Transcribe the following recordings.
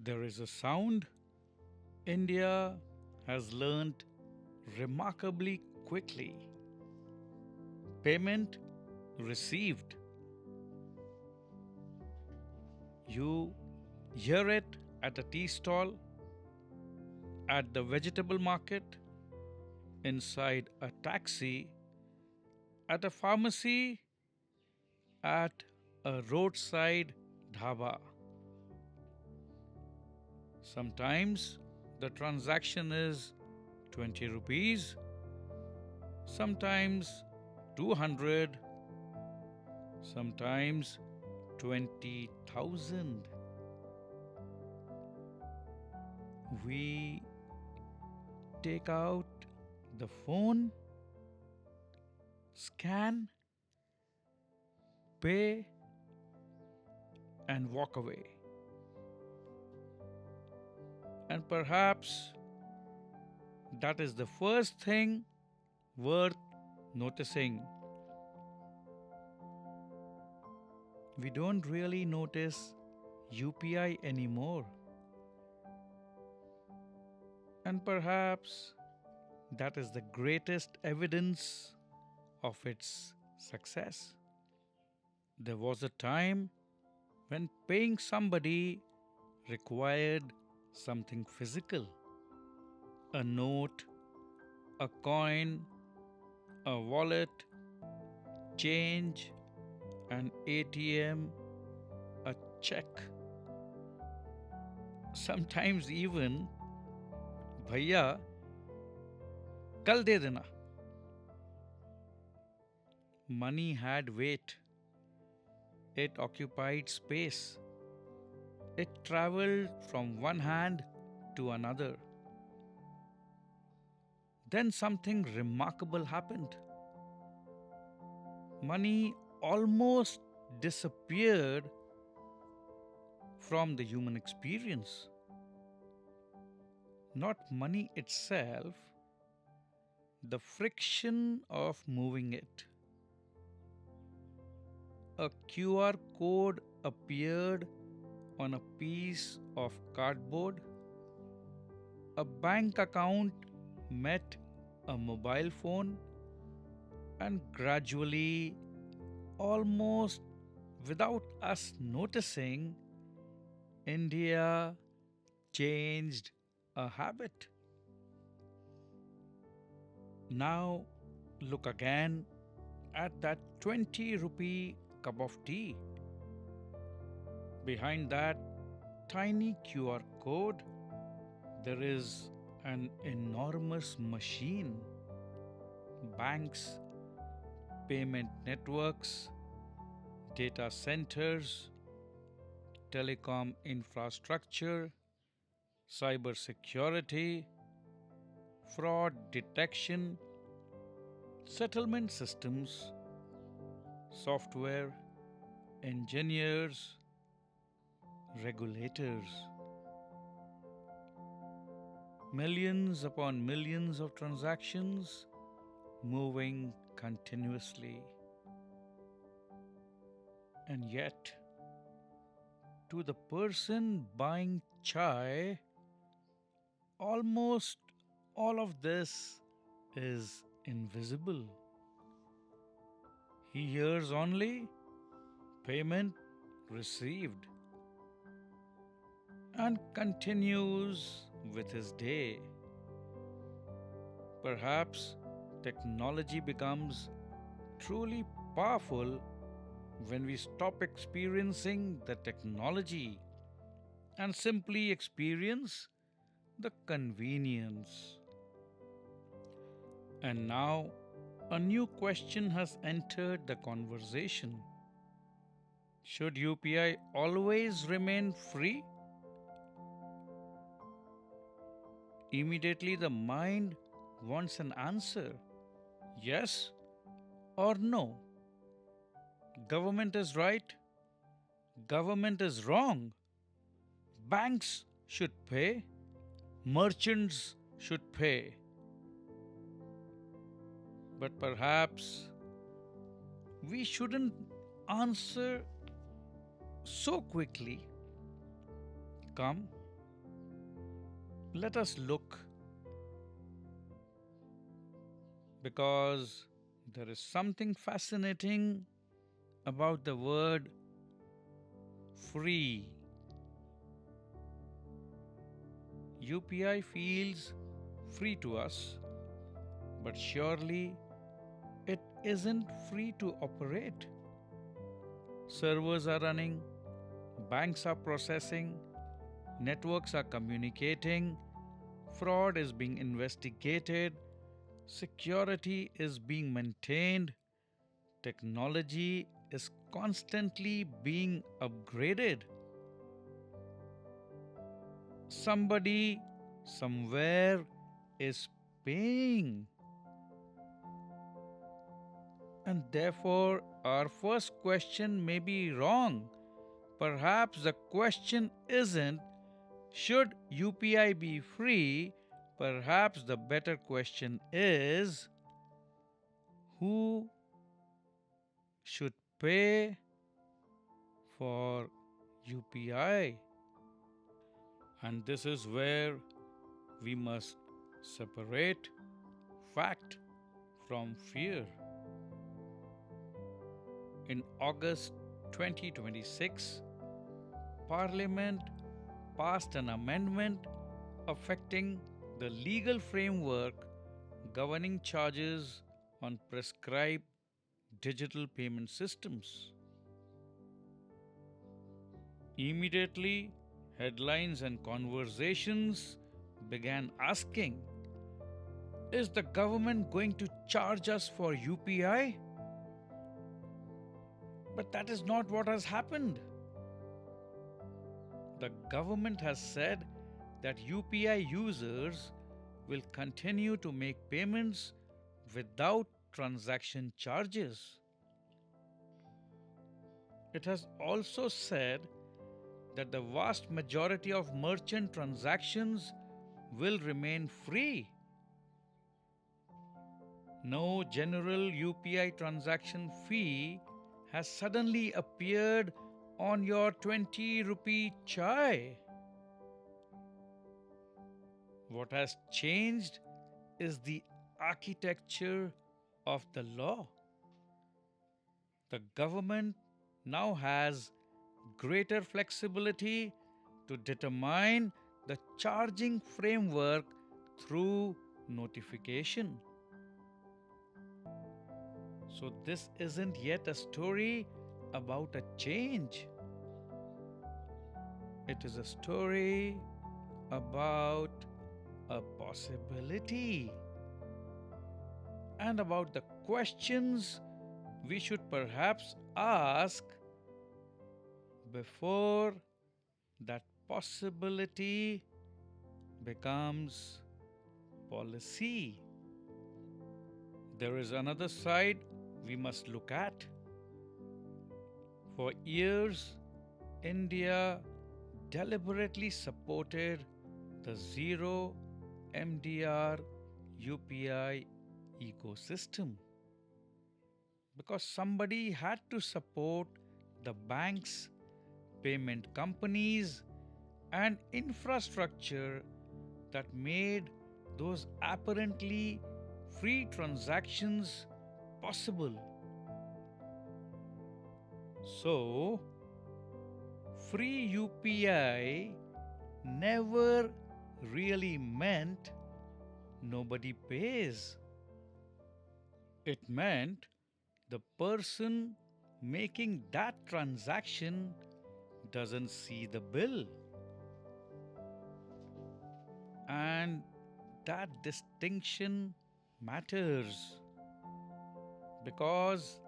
There is a sound India has learned remarkably quickly. Payment received. You hear it at a tea stall, at the vegetable market, inside a taxi, at a pharmacy, at a roadside dhaba. Sometimes the transaction is 20 rupees, sometimes 200, sometimes 20,000. We take out the phone, scan, pay, and walk away. And perhaps that is the first thing worth noticing. We don't really notice UPI anymore. And perhaps that is the greatest evidence of its success. There was a time when paying somebody required something physical: a note, a coin, a wallet, change, an ATM, a check. Sometimes even, भैया कल दे देना. Money had weight. It occupied space. It traveled from one hand to another. Then something remarkable happened. Money almost disappeared from the human experience. Not money itself, the friction of moving it. A QR code appeared on a piece of cardboard. A bank account met a mobile phone, and gradually, almost without us noticing, India changed a habit. Now look again at that 20 rupee cup of tea. Behind that tiny QR code, there is an enormous machine. Banks, payment networks, data centers, telecom infrastructure, cyber security, fraud detection, settlement systems, software, engineers, regulators. Millions upon millions of transactions moving continuously. And yet, to the person buying chai, almost all of this is invisible. He hears only payment received and continues with his day. Perhaps technology becomes truly powerful when we stop experiencing the technology and simply experience the convenience. And now a new question has entered the conversation. Should UPI always remain free? Immediately the mind wants an answer. Yes or no? Government is right. Government is wrong. Banks should pay. Merchants should pay. But perhaps we shouldn't answer so quickly. Come, Let us look, because there is something fascinating about the word free. UPI feels free to us, but surely it isn't free to operate. Servers are running, banks are processing, networks are communicating, fraud is being investigated, security is being maintained, technology is constantly being upgraded. Somebody, somewhere is paying. And therefore, our first question may be wrong. Perhaps the question isn't, should UPI be free? Perhaps the better question is, who should pay for UPI? And this is where we must separate fact from fear. In August 2026, Parliament passed an amendment affecting the legal framework governing charges on prescribed digital payment systems. Immediately, headlines and conversations began asking, is the government going to charge us for UPI? But that is not what has happened. The government has said that UPI users will continue to make payments without transaction charges. It has also said that the vast majority of merchant transactions will remain free. No general UPI transaction fee has suddenly appeared on your 20 rupee chai. What has changed is the architecture of the law. The government now has greater flexibility to determine the charging framework through notification. So, this isn't yet a story about a change. It is a story about a possibility and about the questions we should perhaps ask before that possibility becomes policy. There is another side we must look at. For years, India deliberately supported the zero MDR UPI ecosystem because somebody had to support the banks, payment companies, and infrastructure that made those apparently free transactions possible. So, free UPI never really meant nobody pays. It meant the person making that transaction doesn't see the bill. And that distinction matters because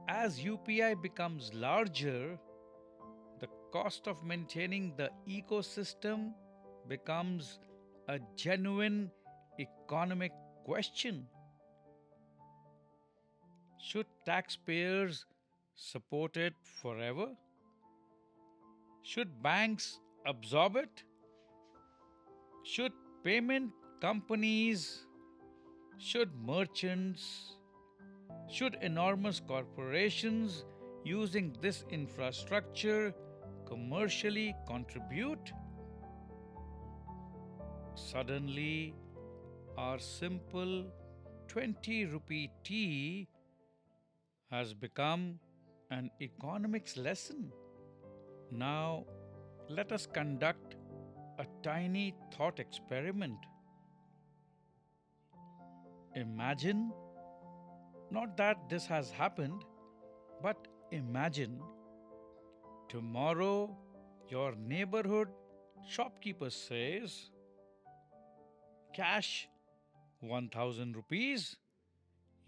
as UPI becomes larger, the cost of maintaining the ecosystem becomes a genuine economic question. Should taxpayers support it forever? Should banks absorb it? Should payment companies, should merchants, should enormous corporations using this infrastructure commercially contribute? Suddenly, our simple 20 rupee tea has become an economics lesson. Now, let us conduct a tiny thought experiment. Imagine, not that this has happened, but imagine tomorrow your neighborhood shopkeeper says, cash 1000 rupees,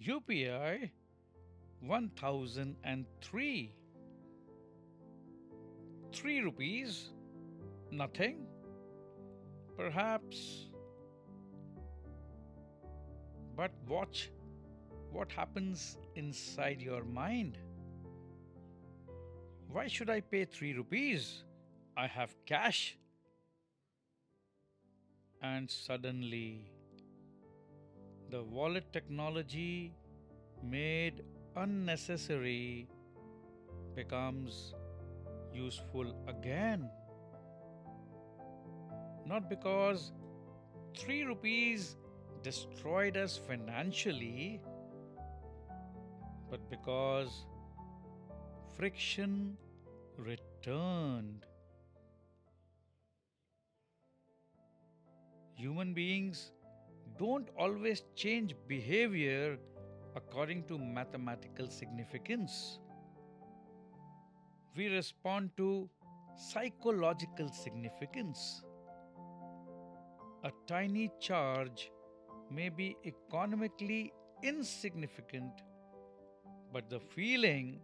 UPI 1003, 3 rupees, nothing, perhaps. But watch what happens inside your mind. Why should I pay 3 rupees? I have cash. And suddenly, the wallet technology made unnecessary becomes useful again. Not because 3 rupees destroyed us financially, but because friction returned. Human beings don't always change behavior according to mathematical significance. We respond to psychological significance. A tiny charge may be economically insignificant, but the feeling,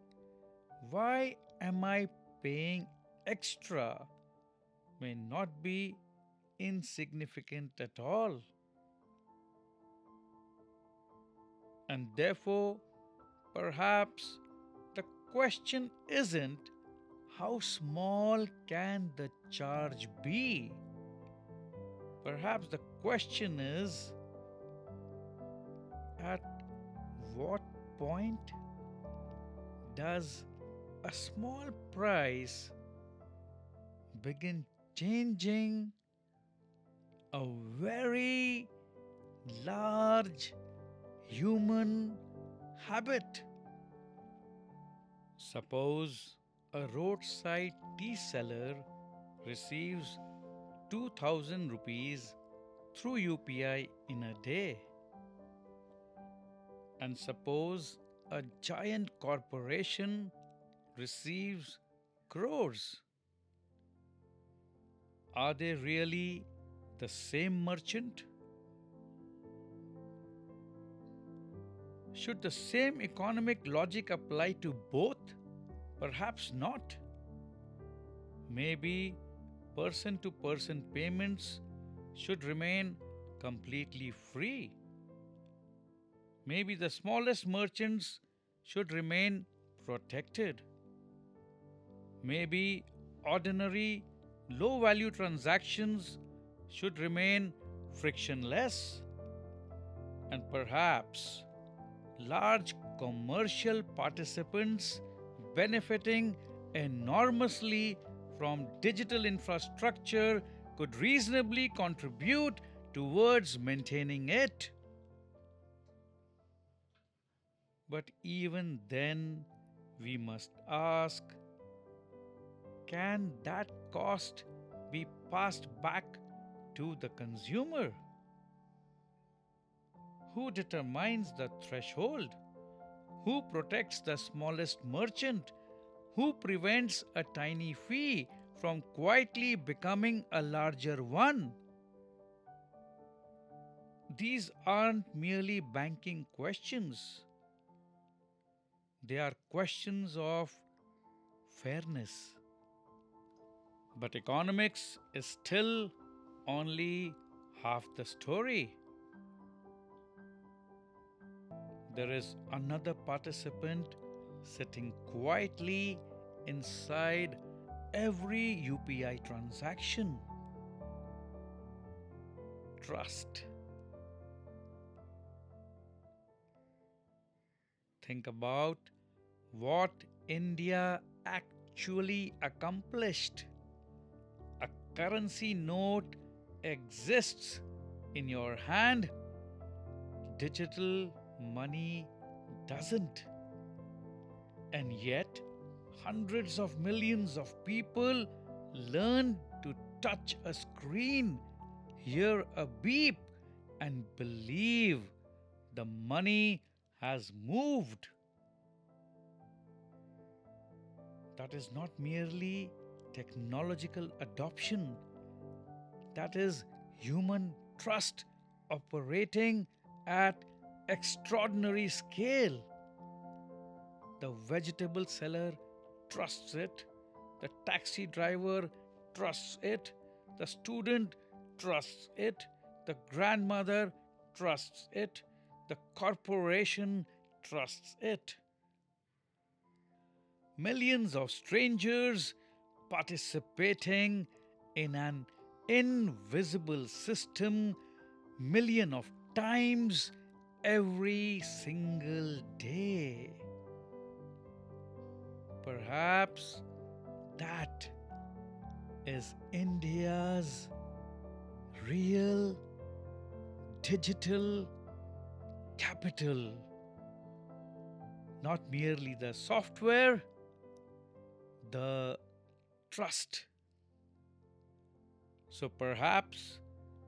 why am I paying extra, may not be insignificant at all. And therefore, perhaps the question isn't how small can the charge be? Perhaps the question is at what point does a small price begin changing a very large human habit? Suppose a roadside tea seller receives 2000 rupees through UPI in a day. And suppose a giant corporation receives crores. Are they really the same merchant? Should the same economic logic apply to both? Perhaps not. Maybe person to person payments should remain completely free. Maybe the smallest merchants should remain protected. Maybe ordinary low value transactions should remain frictionless. And perhaps large commercial participants benefiting enormously from digital infrastructure could reasonably contribute towards maintaining it. But even then, we must ask, can that cost be passed back to the consumer? Who determines the threshold? Who protects the smallest merchant? Who prevents a tiny fee from quietly becoming a larger one? These aren't merely banking questions. They are questions of fairness. But economics is still only half the story. There is another participant sitting quietly inside every UPI transaction. Trust. Think about what India actually accomplished. A currency note exists in your hand, digital money doesn't. And yet, hundreds of millions of people learn to touch a screen, hear a beep, and believe the money has moved. That is not merely technological adoption, that is human trust operating at extraordinary scale. The vegetable seller trusts it, the taxi driver trusts it, the student trusts it, the grandmother trusts it, the corporation trusts it. Millions of strangers participating in an invisible system million of times every single day. Perhaps that is India's real digital capital. Not merely the software, the trust. So perhaps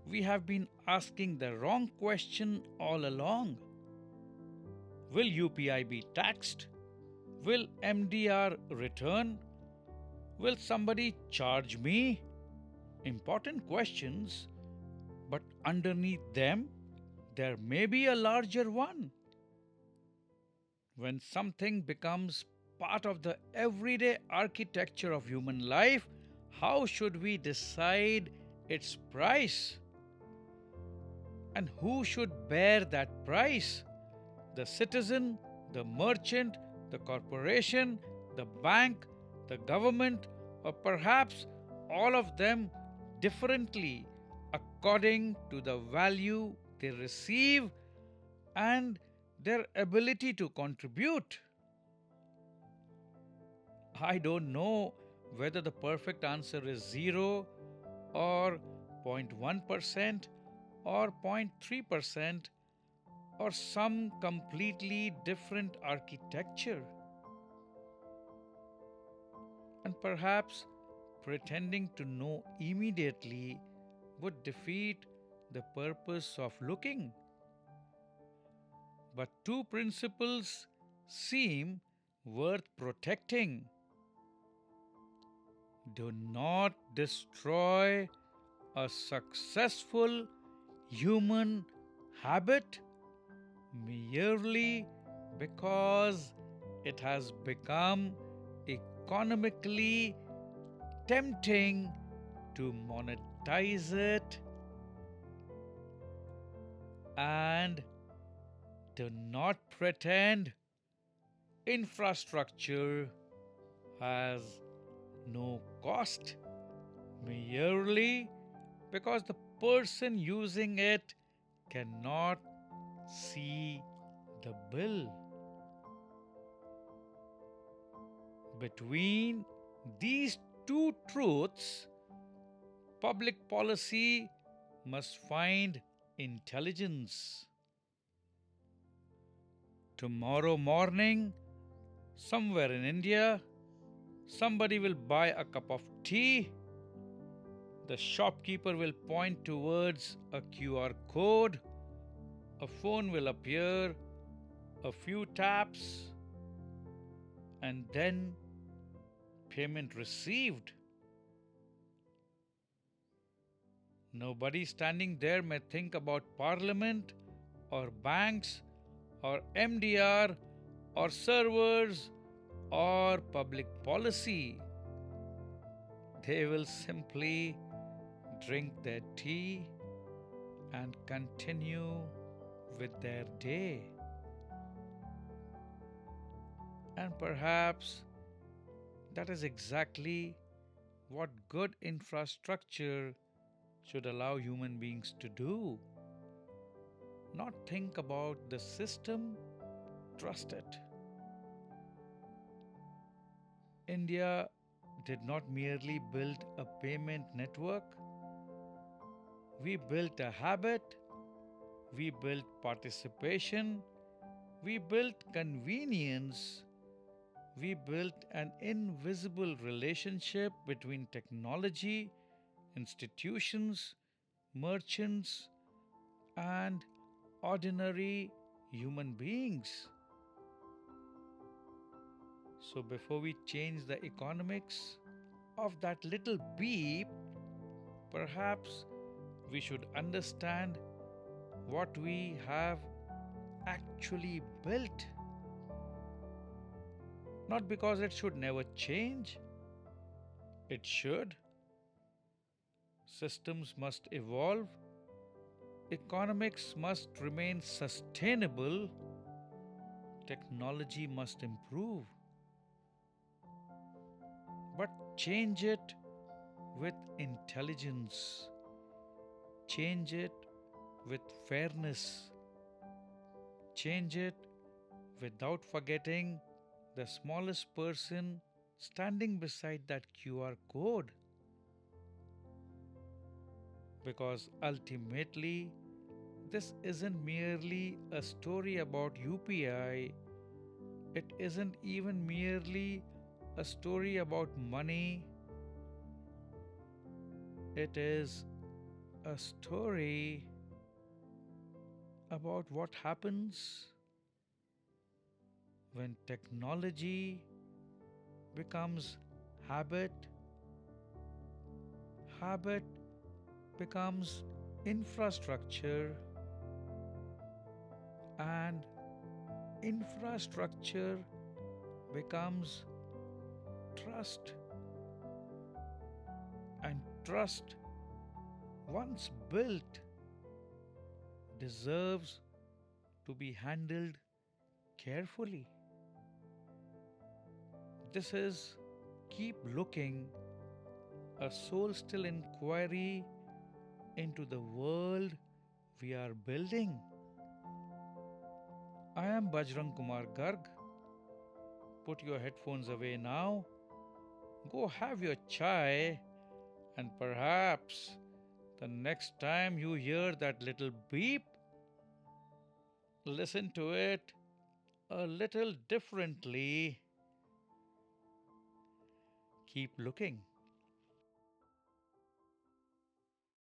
we have been asking the wrong question all along. Will UPI be taxed? Will MDR return? Will somebody charge me? Important questions, but underneath them, there may be a larger one. When something becomes part of the everyday architecture of human life, how should we decide its price? And who should bear that price? The citizen, the merchant, the corporation, the bank, the government, or perhaps all of them differently according to the value they receive and their ability to contribute. I don't know whether the perfect answer is 0 or 0.1% or 0.3% or some completely different architecture. And perhaps pretending to know immediately would defeat the purpose of looking. But two principles seem worth protecting. Do not destroy a successful human habit merely because it has become economically tempting to monetize it. And do not pretend infrastructure has no cost merely because the person using it cannot see the bill. Between these two truths, public policy must find intelligence. Tomorrow morning, somewhere in India, somebody will buy a cup of tea. The shopkeeper will point towards a QR code. A phone will appear, a few taps, and then payment received. Nobody standing there may think about parliament or banks or MDR or servers or public policy. They will simply drink their tea and continue with their day. And perhaps that is exactly what good infrastructure should allow human beings to do. Not think about the system, trust it. India did not merely build a payment network, We built a habit, we built participation, we built convenience, we built an invisible relationship between technology, institutions, merchants, and ordinary human beings. So, before we change the economics of that little beep, perhaps we should understand what we have actually built. Not because it should never change, it should. Systems must evolve, economics must remain sustainable, technology must improve. But change it with intelligence, change it with fairness, change it without forgetting the smallest person standing beside that QR code. Because ultimately, this isn't merely a story about UPI, it isn't even merely a story about money, it is a story about what happens when technology becomes habit, habit becomes infrastructure, and infrastructure becomes trust, and trust, once built, deserves to be handled carefully. This is Keep Looking, a soul still inquiry into the world we are building. I am Bajrang Kumar Garg. Put your headphones away now. Go have your chai, and perhaps the next time you hear that little beep, listen to it a little differently. Keep looking.